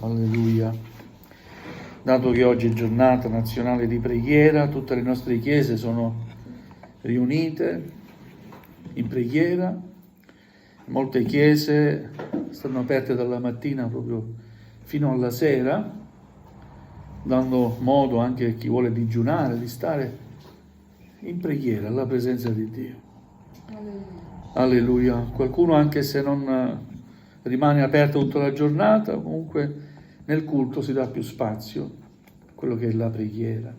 Alleluia. Dato che oggi è giornata nazionale di preghiera, tutte le nostre chiese sono riunite in preghiera. Molte chiese stanno aperte dalla mattina proprio fino alla sera, dando modo anche a chi vuole digiunare di stare in preghiera alla presenza di Dio. Alleluia. Qualcuno, anche se non rimane aperto tutta la giornata, comunque nel culto si dà più spazio a quello che è la preghiera.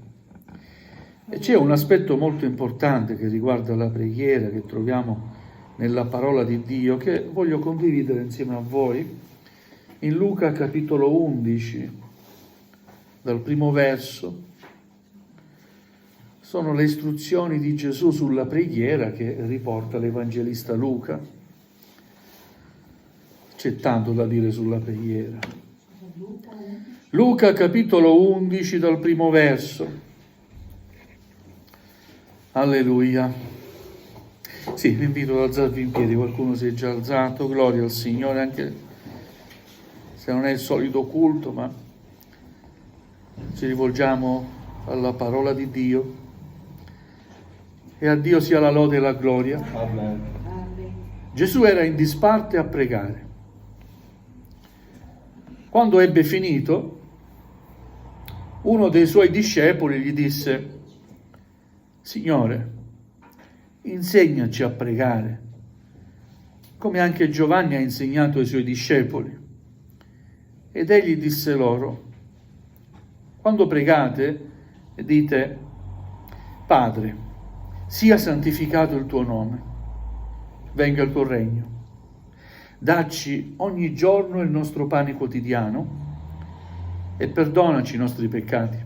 E c'è un aspetto molto importante che riguarda la preghiera, che troviamo nella parola di Dio, che voglio condividere insieme a voi in Luca capitolo 11, dal primo verso. Sono le istruzioni di Gesù sulla preghiera che riporta l'Evangelista Luca. C'è tanto da dire sulla preghiera. Luca capitolo 11 dal primo verso. Alleluia. Sì, vi invito ad alzarvi in piedi, qualcuno si è già alzato, gloria al Signore, anche se non è il solito culto, ma ci rivolgiamo alla parola di Dio. E a Dio sia la lode e la gloria. Amen. Gesù era in disparte a pregare. Quando ebbe finito, uno dei suoi discepoli gli disse: Signore, insegnaci a pregare, come anche Giovanni ha insegnato ai suoi discepoli. Ed egli disse loro: quando pregate, dite: Padre, sia santificato il tuo nome, venga il tuo regno. Dacci ogni giorno il nostro pane quotidiano e perdonaci i nostri peccati,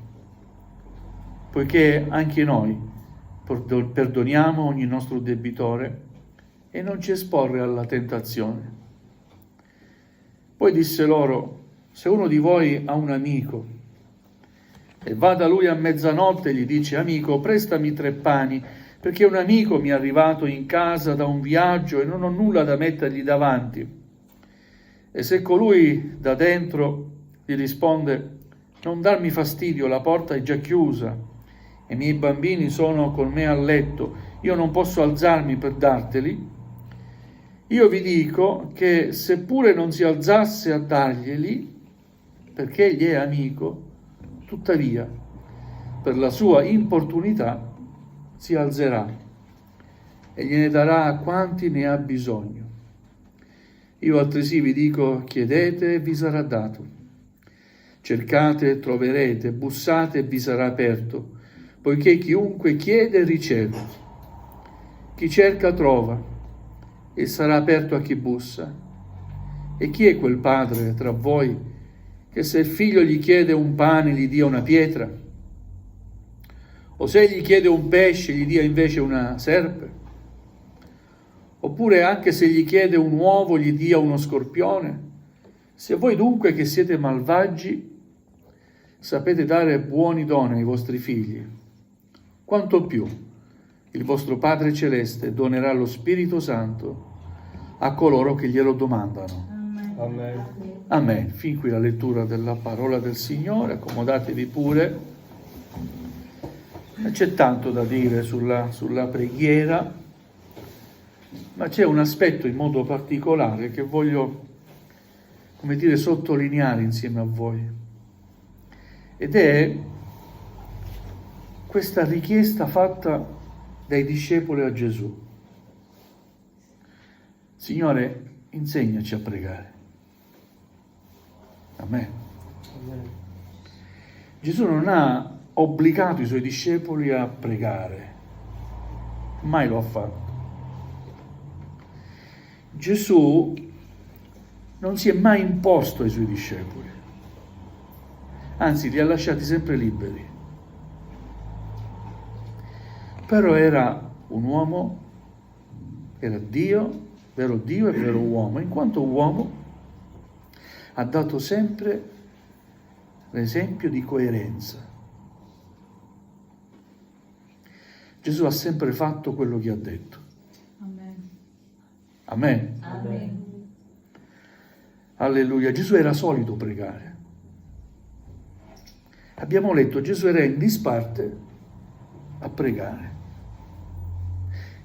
poiché anche noi perdoniamo ogni nostro debitore, e non ci esporre alla tentazione. Poi disse loro: se uno di voi ha un amico e va da lui a mezzanotte e gli dice: amico, prestami 3 pani, perché un amico mi è arrivato in casa da un viaggio e non ho nulla da mettergli davanti. E se colui da dentro gli risponde: non darmi fastidio, la porta è già chiusa, i miei bambini sono con me a letto, io non posso alzarmi per darteli, io vi dico che seppure non si alzasse a darglieli, perché egli è amico, tuttavia per la sua importunità si alzerà e gliene darà a quanti ne ha bisogno. Io altresì vi dico: chiedete e vi sarà dato, cercate e troverete, bussate e vi sarà aperto, poiché chiunque chiede riceve, chi cerca trova, e sarà aperto a chi bussa. E chi è quel padre tra voi che se il figlio gli chiede un pane gli dia una pietra? O se gli chiede un pesce gli dia invece una serpe? Oppure anche se gli chiede un uovo gli dia uno scorpione? Se voi dunque, che siete malvagi, sapete dare buoni doni ai vostri figli, quanto più il vostro Padre Celeste donerà lo Spirito Santo a coloro che glielo domandano. Amen. Amen. Fin qui la lettura della parola del Signore. Accomodatevi pure. C'è tanto da dire sulla preghiera, ma c'è un aspetto in modo particolare che voglio, sottolineare insieme a voi. Ed è questa richiesta fatta dai discepoli a Gesù. Signore, insegnaci a pregare. Amen. Gesù non ha obbligato i suoi discepoli a pregare, mai lo ha fatto. Gesù non si è mai imposto ai suoi discepoli, anzi li ha lasciati sempre liberi. Però era un uomo, era Dio, vero Dio e vero uomo. In quanto uomo ha dato sempre l'esempio di coerenza. Gesù ha sempre fatto quello che ha detto. Amen. Amen. Amen. Alleluia. Gesù era solito pregare. abbiamo letto, Gesù era in disparte a pregare.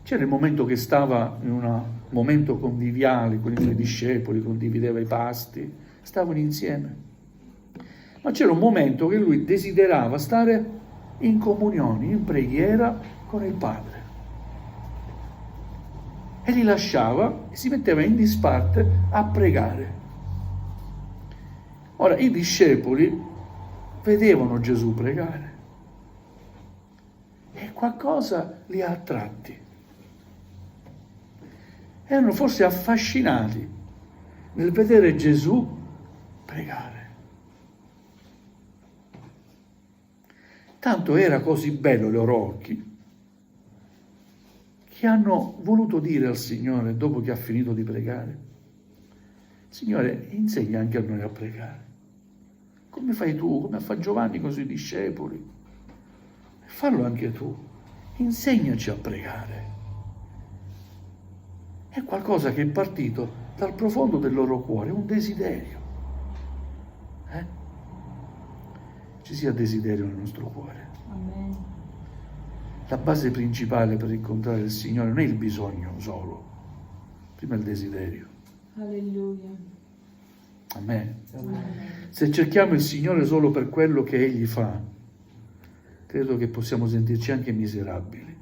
C'era il momento che stava in un momento conviviale con i suoi discepoli, condivideva i pasti, stavano insieme. Ma c'era un momento che lui desiderava stare in comunione, in preghiera con il Padre. E li lasciava e si metteva in disparte a pregare. Ora, i discepoli vedevano Gesù pregare e qualcosa li ha attratti. Erano forse affascinati nel vedere Gesù pregare. Tanto era così bello ai loro occhi che hanno voluto dire al Signore, dopo che ha finito di pregare: Signore, insegna anche a noi a pregare. Come fai tu, come fa Giovanni con i suoi discepoli. Fallo anche tu, insegnaci a pregare. È qualcosa che è partito dal profondo del loro cuore, un desiderio. Ci sia desiderio nel nostro cuore. Amen. La base principale per incontrare il Signore non è il bisogno solo, prima il desiderio. Alleluia. Amen. Amen. Se cerchiamo il Signore solo per quello che Egli fa, credo che possiamo sentirci anche miserabili.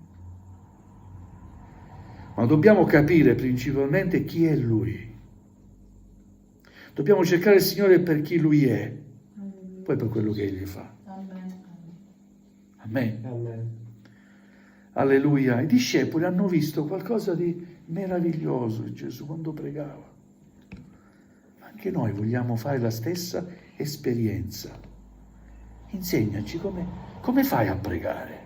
Ma dobbiamo capire principalmente chi è Lui. Dobbiamo cercare il Signore per chi Lui è, poi per quello che Egli fa. Amen. Amen. Amen. Alleluia. I discepoli hanno visto qualcosa di meraviglioso in Gesù quando pregava. Anche noi vogliamo fare la stessa esperienza. Insegnaci come fai a pregare.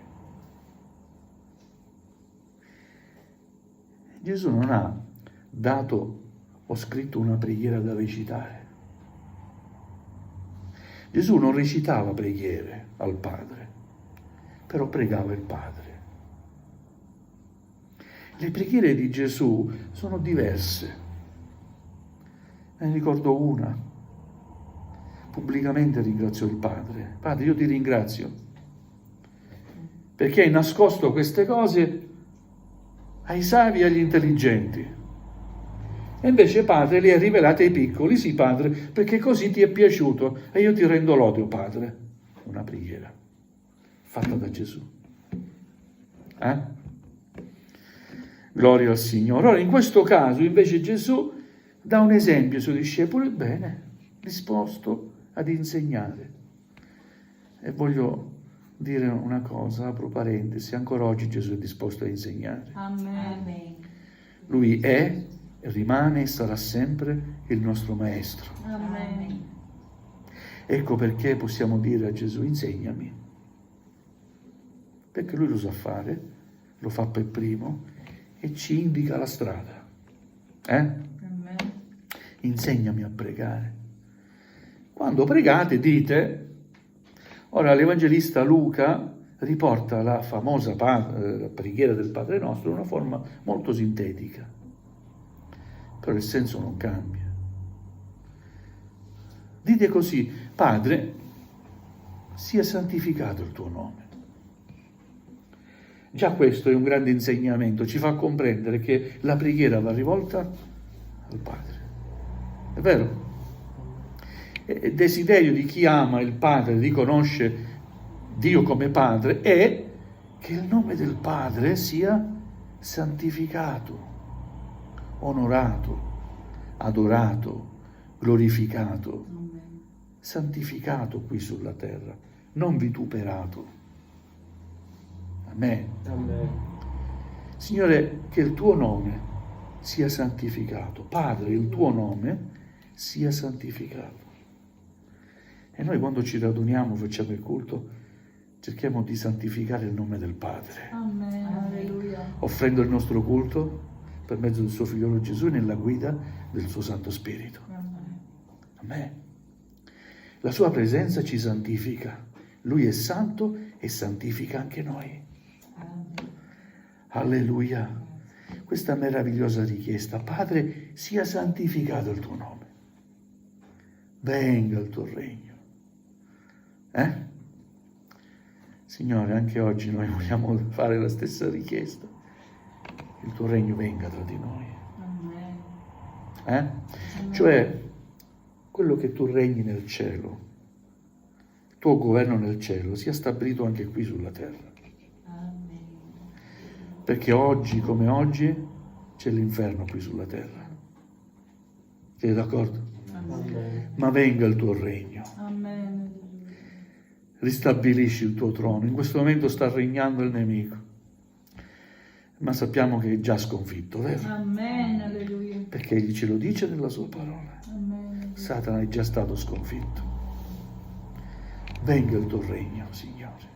Gesù non ha dato o scritto una preghiera da recitare. Gesù non recitava preghiere al Padre, però pregava il Padre. Le preghiere di Gesù sono diverse. Ne ricordo una. Pubblicamente ringraziò il Padre. Padre, io ti ringrazio perché hai nascosto queste cose ai savi e agli intelligenti. E invece, Padre, le hai rivelate ai piccoli. Sì, Padre, perché così ti è piaciuto e io ti rendo lode, oh Padre. Una preghiera fatta da Gesù. Gloria al Signore. Ora, in questo caso, invece, Gesù dà un esempio ai suoi discepoli, bene, disposto ad insegnare. E voglio dire una cosa, apro parentesi, ancora oggi Gesù è disposto a insegnare. Amen. Lui è, rimane e sarà sempre il nostro Maestro. Amen. Ecco perché possiamo dire a Gesù: insegnami. Perché Lui lo sa fare, lo fa per primo e ci indica la strada. Amen. Insegnami a pregare. Quando pregate dite... Ora l'Evangelista Luca riporta la famosa preghiera del Padre Nostro in una forma molto sintetica, però il senso non cambia. Dite così: Padre, sia santificato il tuo nome. Già questo è un grande insegnamento, ci fa comprendere che la preghiera va rivolta al Padre. È vero? Il desiderio di chi ama il Padre, riconosce Dio come Padre, è che il nome del Padre sia santificato, onorato, adorato, glorificato, santificato qui sulla terra, non vituperato. Amen. Amen. Signore, che il tuo nome sia santificato. Padre, il tuo nome sia santificato. E noi quando ci raduniamo, facciamo il culto, cerchiamo di santificare il nome del Padre, Amen. Alleluia. offrendo il nostro culto per mezzo del suo figliolo Gesù nella guida del suo Santo Spirito. Amen. Amen. La sua presenza ci santifica. Lui è santo e santifica anche noi. Amen. Alleluia. Questa meravigliosa richiesta: Padre, sia santificato il tuo nome. Venga il tuo regno. Signore, anche oggi noi vogliamo fare la stessa richiesta. Il tuo regno venga tra di noi. Cioè, quello che tu regni nel cielo, il tuo governo nel cielo, sia stabilito anche qui sulla terra. Perché oggi, come oggi, c'è l'inferno qui sulla terra. Siete d'accordo? Amen. Ma venga il tuo regno. Amen. Ristabilisci il tuo trono. In questo momento sta regnando il nemico, ma sappiamo che è già sconfitto, vero? Amen. Alleluia. Perché egli ce lo dice nella sua parola. Amen. Satana è già stato sconfitto. Venga il tuo regno, Signore.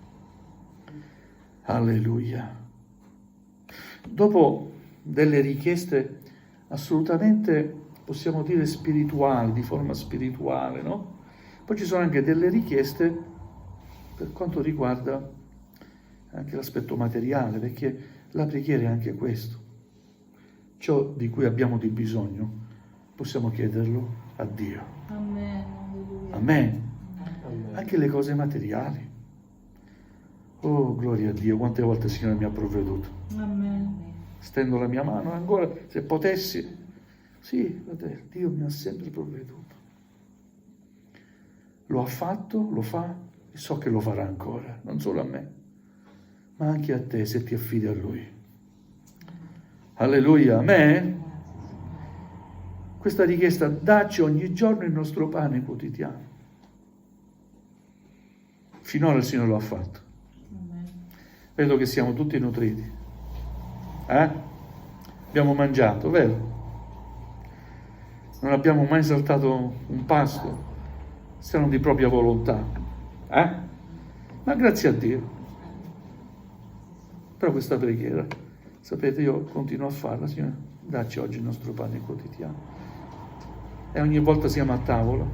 Alleluia. Dopo delle richieste assolutamente, possiamo dire, spirituali, di forma spirituale, no? Poi ci sono anche delle richieste per quanto riguarda anche l'aspetto materiale, perché la preghiera è anche questo. Ciò di cui abbiamo di bisogno possiamo chiederlo a Dio. Amen. Alleluia. Amen. Anche le cose materiali. Oh, gloria a Dio, quante volte il Signore mi ha provveduto. Amen. Stendo la mia mano ancora, se potessi. Sì, fratello, Dio mi ha sempre provveduto. Lo ha fatto, lo fa e so che lo farà ancora, non solo a me, ma anche a te se ti affidi a Lui. Alleluia, amen. Questa richiesta: dacci ogni giorno il nostro pane quotidiano. Finora il Signore lo ha fatto. Amen. Vedo che siamo tutti nutriti. Abbiamo mangiato, vero? Non abbiamo mai saltato un pasto, siamo di propria volontà. Ma grazie a Dio. Però questa preghiera, sapete, io continuo a farla: Signore, dacci oggi il nostro pane quotidiano. E ogni volta siamo a tavola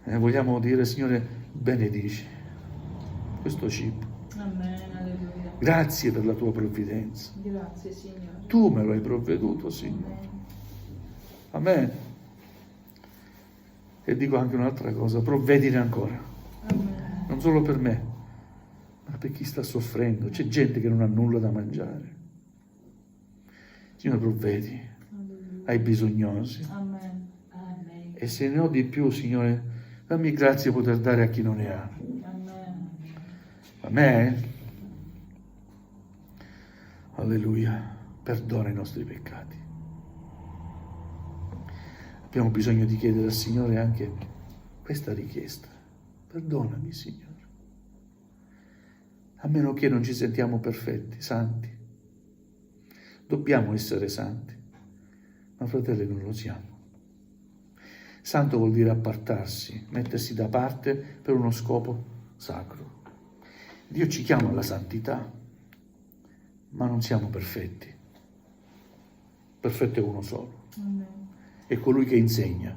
e vogliamo dire: Signore, benedici questo cibo. Amen. Alleluia. Grazie per la tua provvidenza. Grazie, Signore. Tu me lo hai provveduto, Signore. Amen. E dico anche un'altra cosa: provvedine ancora. Amen. Non solo per me, ma per chi sta soffrendo. C'è gente che non ha nulla da mangiare. Signore, provvedi Alleluia. ai bisognosi. Amen. Amen. E se ne ho di più, Signore, dammi grazia di poter dare a chi non ne ha. Amen. Amen. Alleluia. Perdona i nostri peccati. Abbiamo bisogno di chiedere al Signore anche questa richiesta: perdonami, Signore. A meno che non ci sentiamo perfetti, santi. Dobbiamo essere santi, ma fratelli non lo siamo. Santo vuol dire appartarsi, mettersi da parte per uno scopo sacro. Dio ci chiama alla santità, ma non siamo perfetti. Perfetto è uno solo. Amen. È colui che insegna,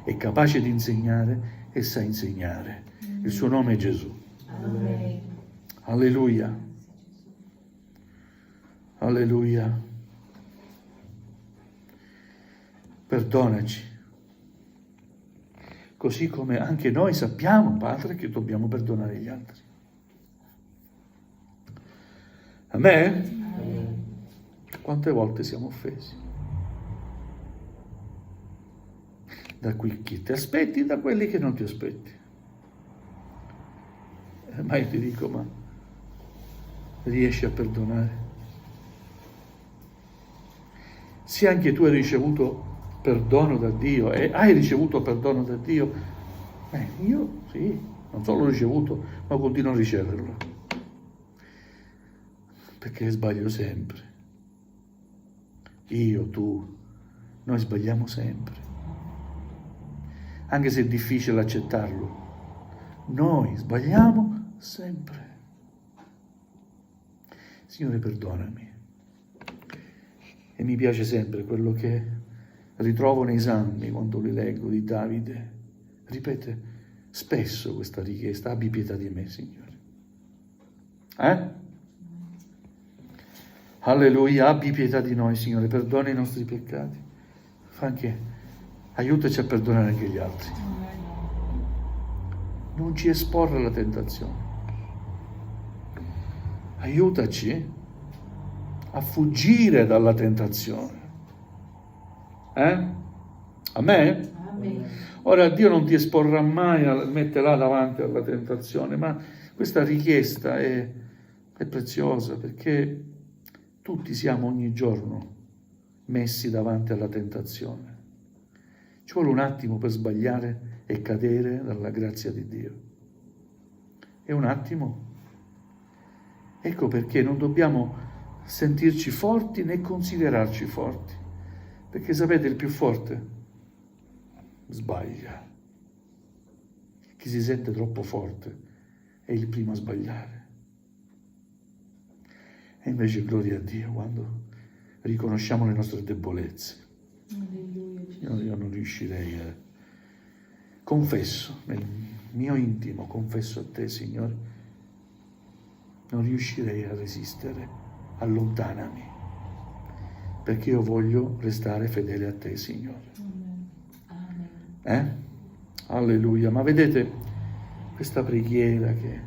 è capace di insegnare e sa insegnare. Il suo nome è Gesù. Amen. Alleluia. Alleluia. Perdonaci. Così come anche noi sappiamo, Padre, che dobbiamo perdonare gli altri. Amen? Amen. Quante volte siamo offesi? Da chi ti aspetti, da quelli che non ti aspetti. Ma io ti dico, ma riesci a perdonare? Se anche tu hai ricevuto perdono da Dio e hai ricevuto perdono da Dio, io sì, non solo l'ho ricevuto, ma continuo a riceverlo. Perché sbaglio sempre. Io, tu, noi sbagliamo sempre. Anche se è difficile accettarlo, noi sbagliamo sempre. Signore, perdonami. E mi piace sempre quello che ritrovo nei Salmi quando li leggo di Davide. Ripete spesso questa richiesta: abbi pietà di me, Signore. Alleluia, abbi pietà di noi, Signore, perdona i nostri peccati. Fa anche, aiutaci a perdonare anche gli altri. Amen. Non ci esporre alla tentazione. aiutaci a fuggire dalla tentazione. A me? Amen. Ora Dio non ti esporrà mai a metterla davanti alla tentazione, ma questa richiesta è preziosa, perché tutti siamo ogni giorno messi davanti alla tentazione. Ci vuole un attimo per sbagliare e cadere dalla grazia di Dio. È un attimo. Ecco perché non dobbiamo sentirci forti né considerarci forti, perché sapete, il più forte sbaglia. Chi si sente troppo forte è il primo a sbagliare. E invece gloria a Dio quando riconosciamo le nostre debolezze. Io non riuscirei a... Confesso, nel mio intimo, confesso a te, Signore, non riuscirei a resistere, allontanami, perché io voglio restare fedele a te, Signore. Alleluia. Ma vedete, questa preghiera che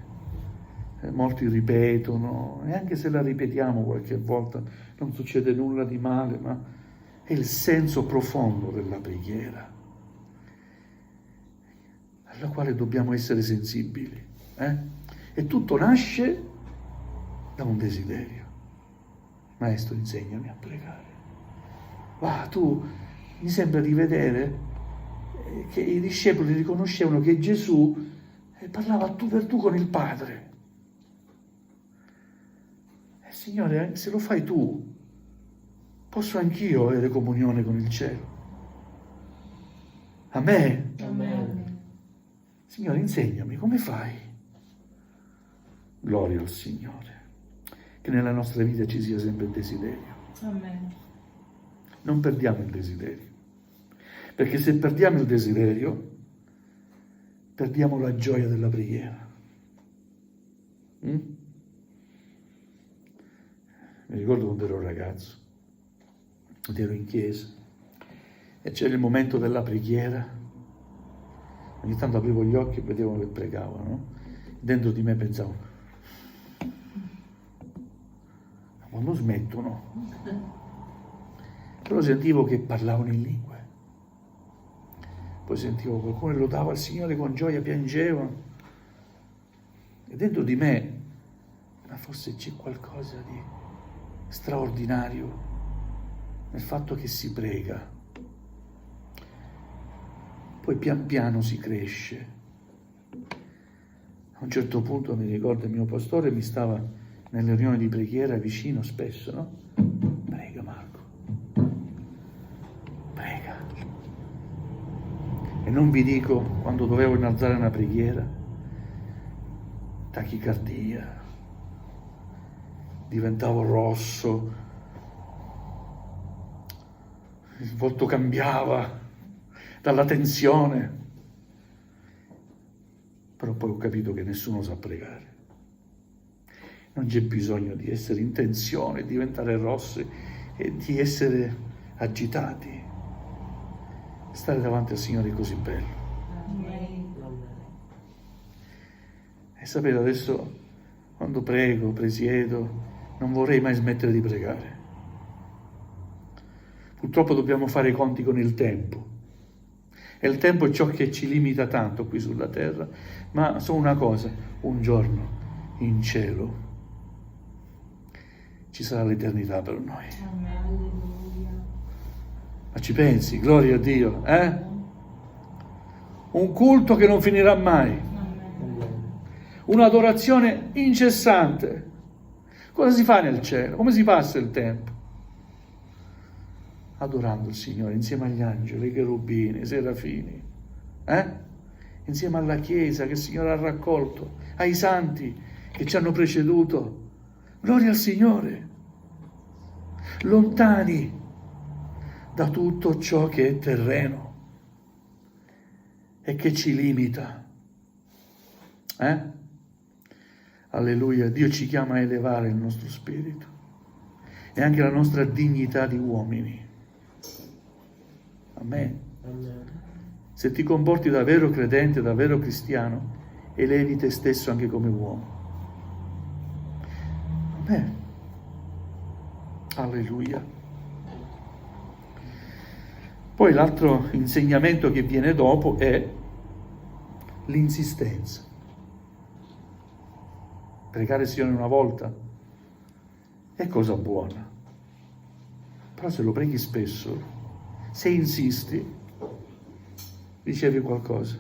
molti ripetono, e anche se la ripetiamo qualche volta non succede nulla di male, ma è il senso profondo della preghiera, alla quale dobbiamo essere sensibili. E tutto nasce da un desiderio. Maestro, insegnami a pregare. Tu mi sembra di vedere che i discepoli riconoscevano che Gesù parlava tu per tu con il Padre. Signore, se lo fai tu, posso anch'io avere comunione con il cielo. Amen. Amen. Signore, insegnami, come fai? Gloria al Signore. Che nella nostra vita ci sia sempre il desiderio. Amen. Non perdiamo il desiderio. Perché se perdiamo il desiderio, perdiamo la gioia della preghiera. Mi ricordo quando ero ragazzo, ed ero in chiesa, e c'era il momento della preghiera. Ogni tanto aprivo gli occhi e vedevo che pregavano, no? Dentro di me pensavo, ma quando smettono? Però sentivo che parlavano in lingue. Poi sentivo qualcuno che lodava il Signore con gioia, piangeva. E dentro di me, ma forse c'è qualcosa di straordinario nel fatto che si prega. Poi pian piano si cresce. A un certo punto mi ricordo il mio pastore mi stava nelle riunioni di preghiera vicino spesso, no? Prega Marco, prega. E non vi dico quando dovevo innalzare una preghiera, tachicardia, diventavo rosso, il volto cambiava dalla tensione, però poi ho capito che nessuno sa pregare. Non c'è bisogno di essere in tensione, di diventare rossi e di essere agitati. Stare davanti al Signore è così bello. Amen. E sapete, adesso quando prego, presiedo, non vorrei mai smettere di pregare. Purtroppo dobbiamo fare i conti con il tempo. E il tempo è ciò che ci limita tanto qui sulla terra. Ma so una cosa, un giorno in cielo ci sarà l'eternità per noi. Alleluia. Ma ci pensi? Gloria a Dio, Un culto che non finirà mai. Amen. Un'adorazione incessante. Cosa si fa nel cielo? Come si passa il tempo? Adorando il Signore insieme agli angeli, ai cherubini, ai serafini, insieme alla Chiesa che il Signore ha raccolto, ai santi che ci hanno preceduto. Gloria al Signore, lontani da tutto ciò che è terreno e che ci limita. Alleluia, Dio ci chiama a elevare il nostro spirito e anche la nostra dignità di uomini. Amen. Se ti comporti da vero credente, da vero cristiano, elevi te stesso anche come uomo. Amen. Alleluia. Poi l'altro insegnamento che viene dopo è l'insistenza. Pregare il Signore una volta è cosa buona, però se lo preghi spesso, se insisti, ricevi qualcosa.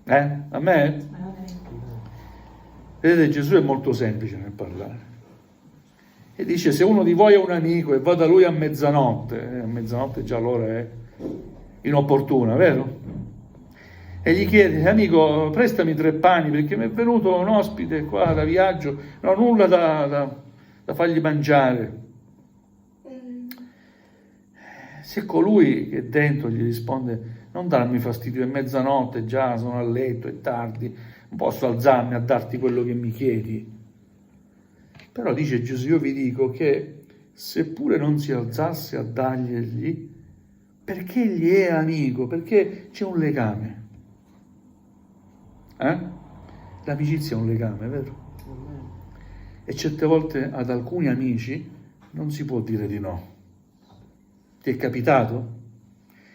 A me? Amen. Vedete, Gesù è molto semplice nel parlare. E dice, se uno di voi è un amico e va da lui a mezzanotte già l'ora è inopportuna, vero? E gli chiede, amico, prestami 3 pani perché mi è venuto un ospite qua da viaggio, non ho nulla da fargli mangiare. Se colui che dentro gli risponde, non darmi fastidio, è mezzanotte già, sono a letto, è tardi, non posso alzarmi a darti quello che mi chiedi. Però dice Gesù, io vi dico che seppure non si alzasse a darglieli, perché egli è amico, perché c'è un legame. L'amicizia è un legame, vero? E certe volte ad alcuni amici non si può dire di no. Ti è capitato?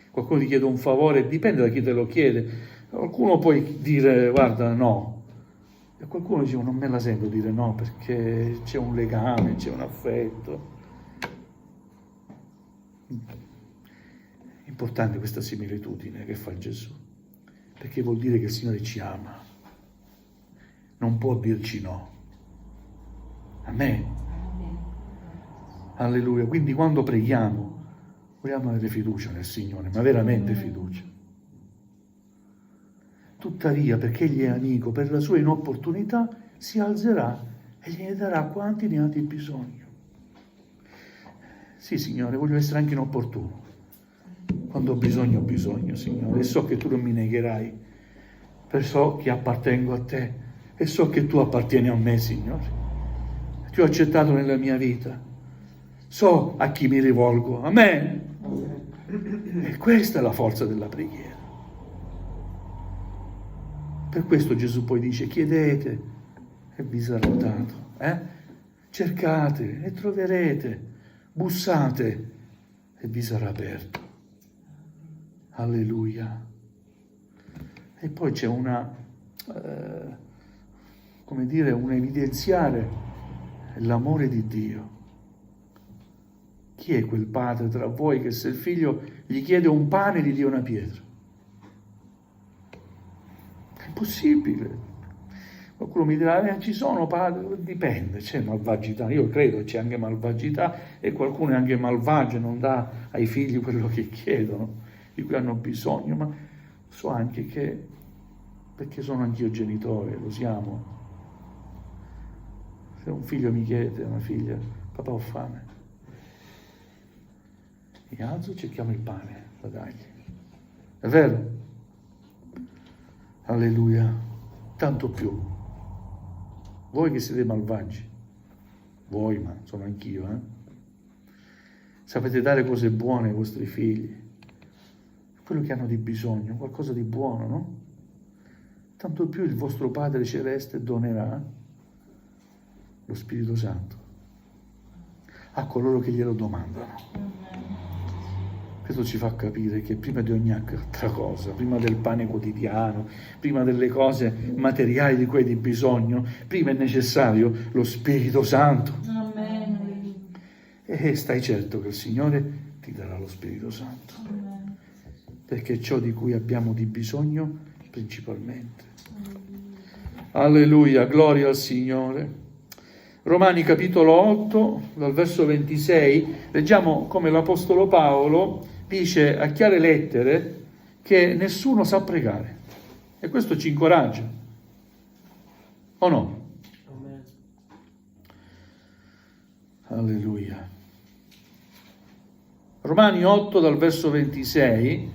Qualcuno ti chiede un favore, dipende da chi te lo chiede. Qualcuno puoi dire, guarda, no. E qualcuno dice, non me la sento dire no, perché c'è un legame, c'è un affetto. Importante questa similitudine che fa Gesù, perché vuol dire che il Signore ci ama. Non può dirci no. Amen. Alleluia. Quindi quando preghiamo, vogliamo avere fiducia nel Signore, ma veramente fiducia. Tuttavia, perché egli è amico, per la sua inopportunità si alzerà e gliene darà quanti ne ha di bisogno. Sì, Signore, voglio essere anche inopportuno. Quando ho bisogno, Signore, e so che tu non mi negherai, perché so che appartengo a te e so che tu appartieni a me, Signore. Ti ho accettato nella mia vita. So a chi mi rivolgo. Amen. E questa è la forza della preghiera. Per questo Gesù poi dice, chiedete e vi sarà dato. Cercate e troverete. Bussate e vi sarà aperto. Alleluia. E poi c'è un evidenziare l'amore di Dio. Chi è quel padre tra voi che se il figlio gli chiede un pane gli dia una pietra? È impossibile. Qualcuno mi dirà, ci sono padri, dipende, c'è malvagità, io credo che c'è anche malvagità e qualcuno è anche malvagio, non dà ai figli quello che chiedono, di cui hanno bisogno, ma so anche che, perché sono anch'io genitore, lo siamo, se un figlio mi chiede, una figlia, papà ho fame, mi alzo e cerchiamo il pane da dargli, è vero? Alleluia, tanto più. Voi che siete malvagi, voi, ma sono anch'io, sapete dare cose buone ai vostri figli, quello che hanno di bisogno, qualcosa di buono, no? Tanto più il vostro Padre Celeste donerà lo Spirito Santo a coloro che glielo domandano. Questo ci fa capire che prima di ogni altra cosa, prima del pane quotidiano, prima delle cose materiali di cui hai di bisogno, prima è necessario lo Spirito Santo. Amen. E stai certo che il Signore ti darà lo Spirito Santo. Amen. Perché è ciò di cui abbiamo di bisogno principalmente. Alleluia, gloria al Signore. Romani capitolo 8, dal verso 26, leggiamo come l'Apostolo Paolo dice a chiare lettere che nessuno sa pregare. E questo ci incoraggia. O no? Amen. Alleluia. Romani 8, dal verso 26,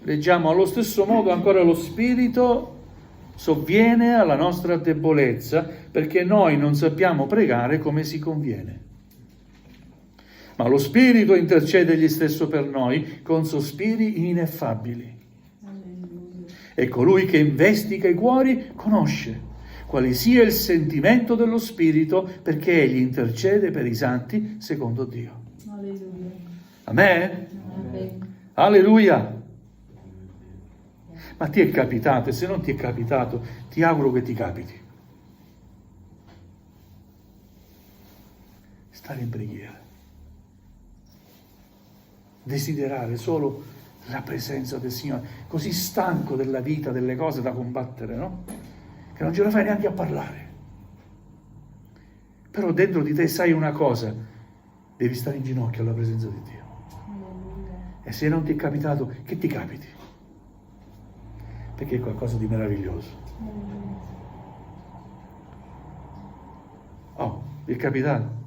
leggiamo allo stesso modo ancora lo Spirito sovviene alla nostra debolezza perché noi non sappiamo pregare come si conviene. Ma lo Spirito intercede egli stesso per noi con sospiri ineffabili. Alleluia. E colui che investiga i cuori conosce quale sia il sentimento dello Spirito, perché egli intercede per i santi secondo Dio. Alleluia. Amen? Amen. Alleluia! Ma ti è capitato, e se non ti è capitato, ti auguro che ti capiti. Stare in preghiera. Desiderare solo la presenza del Signore, così stanco della vita, delle cose da combattere, no? Che non ce la fai neanche a parlare. Però dentro di te sai una cosa, devi stare in ginocchio alla presenza di Dio. Alleluia. E se non ti è capitato, che ti capiti? Perché è qualcosa di meraviglioso. Alleluia. Oh, vi è capitato?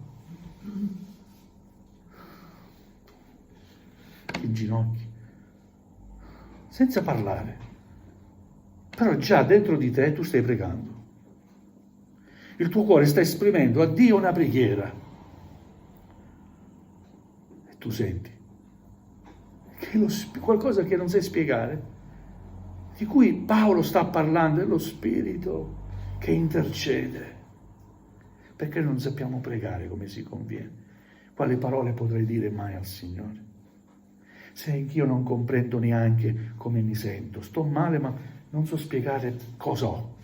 In ginocchio, senza parlare, però già dentro di te tu stai pregando, il tuo cuore sta esprimendo a Dio una preghiera e tu senti che qualcosa che non sai spiegare, di cui Paolo sta parlando, è lo Spirito che intercede, perché non sappiamo pregare come si conviene. Quali parole potrei dire mai al Signore? Se anch'io non comprendo neanche come mi sento, sto male ma non so spiegare cosa ho.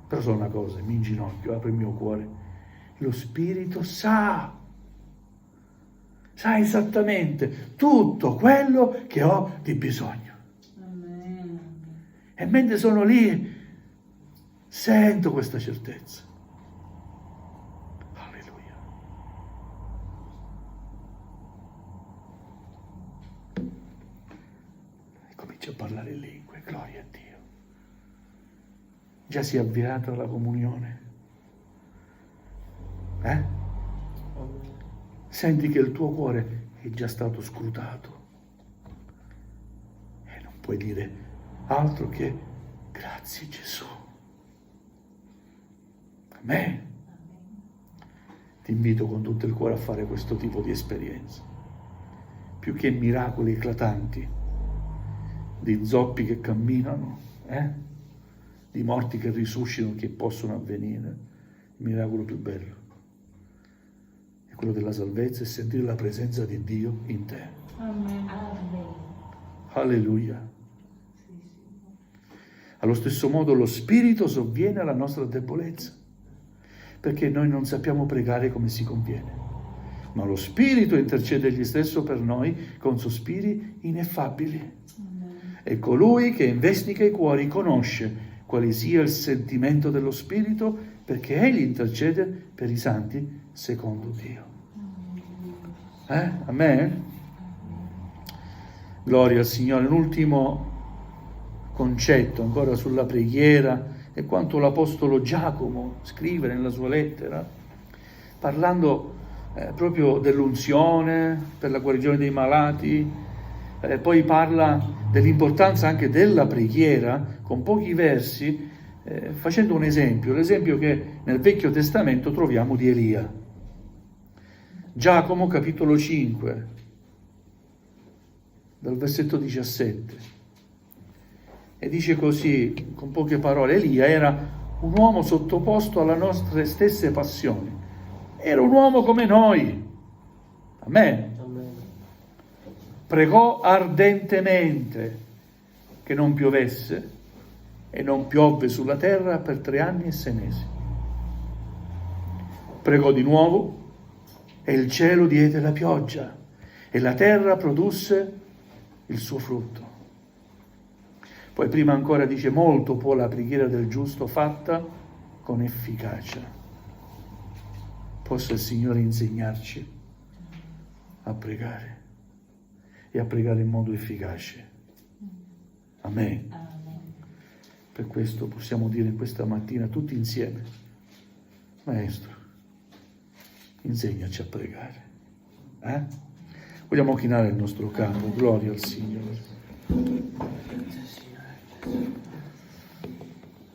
Però so una cosa, mi inginocchio, apro il mio cuore, lo Spirito sa esattamente tutto quello che ho di bisogno. Amen. E mentre sono lì, sento questa certezza. Alleluia. E comincio a parlare in lingue, gloria a Dio. Già si è avviata la comunione. Senti che il tuo cuore è già stato scrutato. E non puoi dire altro che grazie Gesù. Amen. Ti invito con tutto il cuore a fare questo tipo di esperienza. Più che miracoli eclatanti, di zoppi che camminano, di morti che risuscitano, che possono avvenire, il miracolo più bello è quello della salvezza e sentire la presenza di Dio in te. Amen. Amen. Alleluia. Allo stesso modo lo Spirito sovviene alla nostra debolezza, perché noi non sappiamo pregare come si conviene, ma lo Spirito intercede egli stesso per noi con sospiri ineffabili. E colui che investiga i cuori conosce quale sia il sentimento dello Spirito, perché egli intercede per i santi secondo Dio. Amen? Gloria al Signore. Un ultimo concetto ancora sulla preghiera e quanto l'Apostolo Giacomo scrive nella sua lettera, parlando proprio dell'unzione per la guarigione dei malati. Poi parla dell'importanza anche della preghiera con pochi versi, facendo un esempio, l'esempio che nel Vecchio Testamento troviamo di Elia. Giacomo capitolo 5, dal versetto 17, e dice così, con poche parole: Elia era un uomo sottoposto alle nostre stesse passioni, era un uomo come noi. Amen. Pregò ardentemente che non piovesse e non piovve sulla terra per 3 anni e 6 mesi. Pregò di nuovo e il cielo diede la pioggia e la terra produsse il suo frutto. Poi prima ancora dice: molto può la preghiera del giusto fatta con efficacia. Possa il Signore insegnarci a pregare e a pregare in modo efficace. Amen. Per questo possiamo dire questa mattina tutti insieme: Maestro, insegnaci a pregare. Vogliamo chinare il nostro capo. Gloria al Signore.